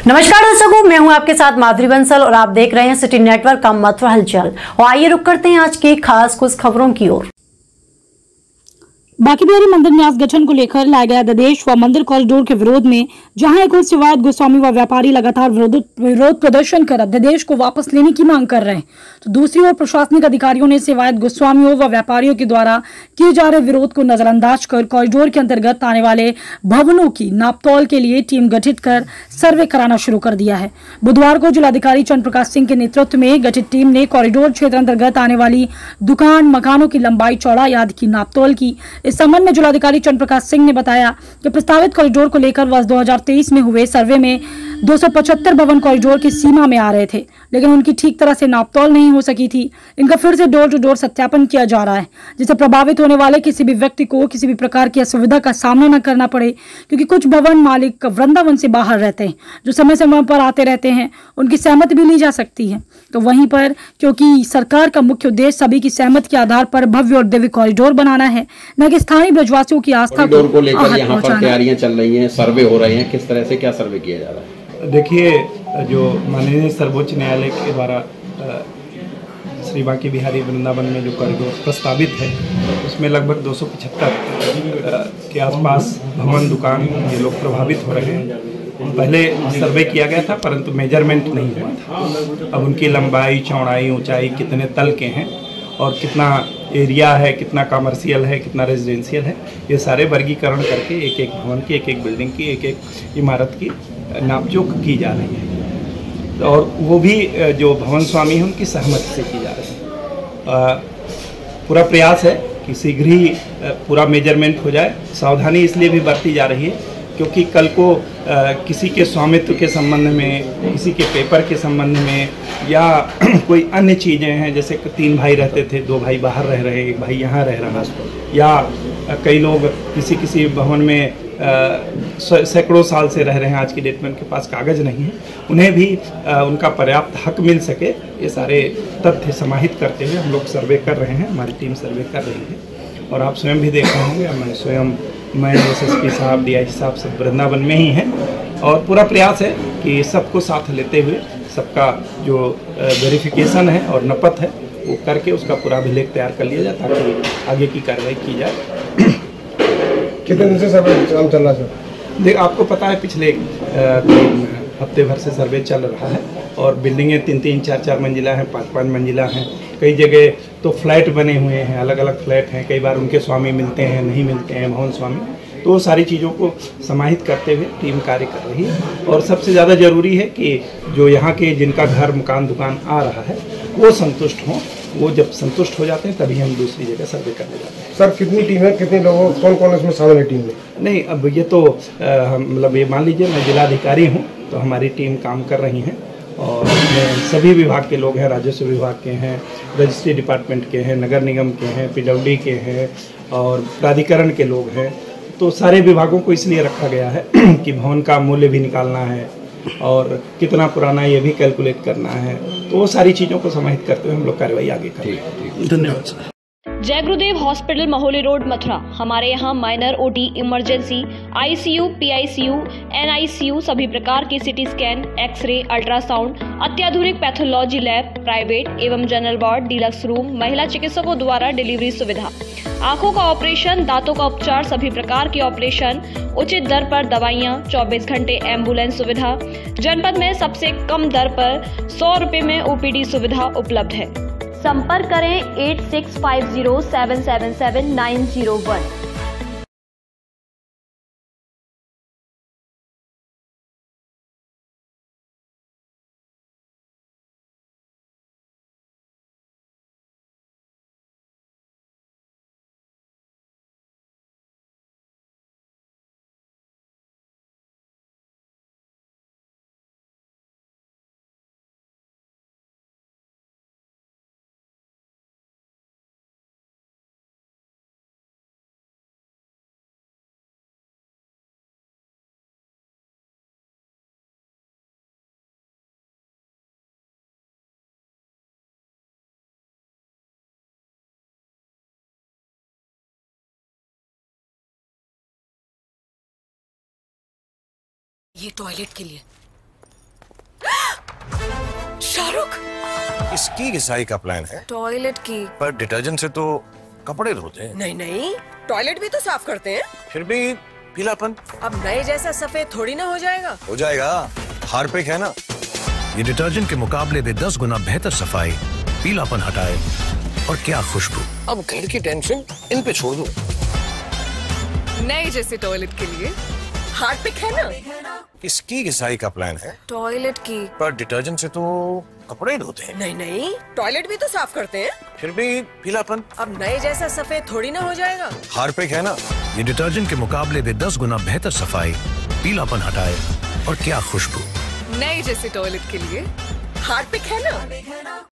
नमस्कार दर्शकों, मैं हूं आपके साथ माधुरी बंसल और आप देख रहे हैं सिटी नेटवर्क का मथुरा हलचल। और आइए रुक करते हैं आज की खास कुछ खबरों की ओर। बांके बिहारी मंदिर न्यास गठन को लेकर लाया गया अध्यादेश व मंदिर कॉरिडोर के विरोध में जहां एक ओर शिवायत गोस्वामी व व्यापारी लगातार विरोध प्रदर्शन कर अध्यादेश को वापस लेने की मांग कर रहे हैं, तो दूसरी ओर प्रशासनिक अधिकारियों ने शिवायत गोस्वामियों व व्यापारियों के द्वारा किए जा रहे विरोध को नजरअंदाज कर कॉरिडोर के अंतर्गत आने वाले भवनों की नापतोल के लिए टीम गठित कर सर्वे कराना शुरू कर दिया है। बुधवार को जिलाधिकारी चंद्र प्रकाश सिंह के नेतृत्व में गठित टीम ने कॉरिडोर क्षेत्र अंतर्गत आने वाली दुकान मकानों की लंबाई चौड़ाई आदि की नापतोल की। इस संबंध में जिलाधिकारी चंद्र प्रकाश सिंह ने बताया कि प्रस्तावित कॉरिडोर को लेकर वर्ष 2023 में हुए सर्वे में 275 भवन कॉरिडोर की सीमा में आ रहे थे, लेकिन उनकी ठीक तरह से नापतोल नहीं हो सकी थी। इनका फिर से डोर टू डोर सत्यापन किया जा रहा है, जिससे प्रभावित होने वाले किसी भी व्यक्ति को किसी भी प्रकार की असुविधा का सामना न करना पड़े, क्योंकि कुछ भवन मालिक वृंदावन से बाहर रहते हैं, जो समय समय पर आते रहते हैं, उनकी सहमति भी ली जा सकती है। तो वहीं पर क्योंकि सरकार का मुख्य उद्देश्य सभी की सहमति के आधार पर भव्य और दिव्य कॉरिडोर बनाना है, न कि स्थानीय ब्रजवासियों की आस्था को लेकर यहाँ पर तैयारियां चल रही हैं, सर्वे हो रहे हैं, किस तरह से क्या सर्वे किया जा रहा है? देखिए, जो माननीय सर्वोच्च न्यायालय के द्वारा श्री बांके बिहारी वृंदावन में जो कॉरिडोर प्रस्तावित है, उसमें लगभग 275 के आसपास भवन दुकान ये लोग प्रभावित हो रहे हैं। पहले सर्वे किया गया था, परंतु मेजरमेंट नहीं हुआ था। अब उनकी लंबाई चौड़ाई ऊंचाई कितने तल के हैं और कितना एरिया है, कितना कमर्शियल है, कितना रेजिडेंशियल है, ये सारे वर्गीकरण करके एक एक भवन की, एक एक बिल्डिंग की, एक एक इमारत की नापजोख की जा रही है, और वो भी जो भवन स्वामी हैं उनकी सहमति से की जा रही है। पूरा प्रयास है कि शीघ्र ही पूरा मेजरमेंट हो जाए। सावधानी इसलिए भी बरती जा रही है क्योंकि कल को किसी के स्वामित्व के संबंध में, किसी के पेपर के संबंध में, या कोई अन्य चीज़ें हैं, जैसे 3 भाई रहते थे, 2 भाई बाहर रह रहे, 1 भाई यहाँ रह रहा, या कई लोग किसी भवन में सैकड़ों साल से रह रहे हैं, आज की डेट में उनके पास कागज़ नहीं है, उन्हें भी उनका पर्याप्त हक मिल सके, ये सारे तथ्य समाहित करते हुए हम लोग सर्वे कर रहे हैं। हमारी टीम सर्वे कर रही है और आप स्वयं भी देख रहे होंगे। मैं SSP साहब, DIG साहब सब वृंदावन में ही हैं, और पूरा प्रयास है कि सबको साथ लेते हुए सबका जो वेरिफिकेशन है और नपत है वो करके उसका पूरा अभिलेख तैयार कर लिया जाए ताकि आगे की कार्रवाई की जाए। कितने दिन से सर्वे काम चल रहा है? देख, आपको पता है पिछले हफ्ते भर से सर्वे चल रहा है, और बिल्डिंगें 3-3, 4-4 मंजिला हैं, 5-5 मंजिला हैं। कई जगह तो फ्लैट बने हुए हैं, अलग अलग फ्लैट हैं, कई बार उनके स्वामी मिलते हैं, नहीं मिलते हैं भवन स्वामी। तो वो सारी चीज़ों को समाहित करते हुए टीम कार्य कर रही है, और सबसे ज़्यादा ज़रूरी है कि जो यहाँ के जिनका घर मकान दुकान आ रहा है वो संतुष्ट हों। वो जब संतुष्ट हो जाते हैं तभी हम दूसरी जगह सर्वे करने जाते हैं। सर, कितनी टीम है, कितने लोगों, कौन कौन इसमें शामिल है टीम में? नहीं, अब ये तो मतलब ये मान लीजिए मैं जिलाधिकारी हूँ, तो हमारी टीम काम कर रही हैं, और सभी विभाग के लोग हैं, राजस्व विभाग के हैं, रजिस्ट्री डिपार्टमेंट के हैं, नगर निगम के हैं, PWD के हैं, और प्राधिकरण के लोग हैं। तो सारे विभागों को इसलिए रखा गया है कि भवन का मूल्य भी निकालना है और कितना पुराना ये भी कैलकुलेट करना है। तो वो सारी चीज़ों को समाहित करते हुए हम लोग कार्रवाई आगे कर रहे हैं। धन्यवाद सर। जय गुरुदेव हॉस्पिटल, महोली रोड, मथुरा। हमारे यहाँ minor, OT, emergency, ICU, PICU, NICU, सभी प्रकार की CT स्कैन, एक्सरे, अल्ट्रासाउंड, अत्याधुनिक पैथोलॉजी लैब, प्राइवेट एवं जनरल वार्ड, डिलक्स रूम, महिला चिकित्सकों द्वारा डिलीवरी सुविधा, आंखों का ऑपरेशन, दांतों का उपचार, सभी प्रकार की ऑपरेशन, उचित दर पर दवाइयाँ, 24 घंटे एम्बुलेंस सुविधा। जनपद में सबसे कम दर पर 100 रुपए में OPD सुविधा उपलब्ध है। संपर्क करें 8650777901। ये टॉयलेट के लिए। शाहरुख, इसकी घिसाई का प्लान है। टॉयलेट की। पर डिटर्जेंट से तो कपड़े धोते हैं। नहीं नहीं, टॉयलेट भी तो साफ करते हैं। फिर भी पीलापन। अब नए जैसा सफेद थोड़ी ना हो जाएगा। हो जाएगा, हार्पिक है ना। ये डिटर्जेंट के मुकाबले में 10 गुना बेहतर सफाई, पीलापन हटाए और क्या खुशबू। अब घर की टेंशन इन पे छोड़ दो। नए जैसे टॉयलेट के लिए हार्पिक है ना। इसकी घिसाई का प्लान है। टॉयलेट की। पर डिटर्जेंट से तो कपड़े धोते हैं। नहीं नहीं, टॉयलेट भी तो साफ करते हैं। फिर भी पीलापन। अब नए जैसा सफेद थोड़ी ना हो जाएगा। हार्पिक है ना। ये डिटर्जेंट के मुकाबले में 10 गुना बेहतर सफाई, पीलापन हटाए और क्या खुशबू। नए जैसे टॉयलेट के लिए हार्पिक है ना।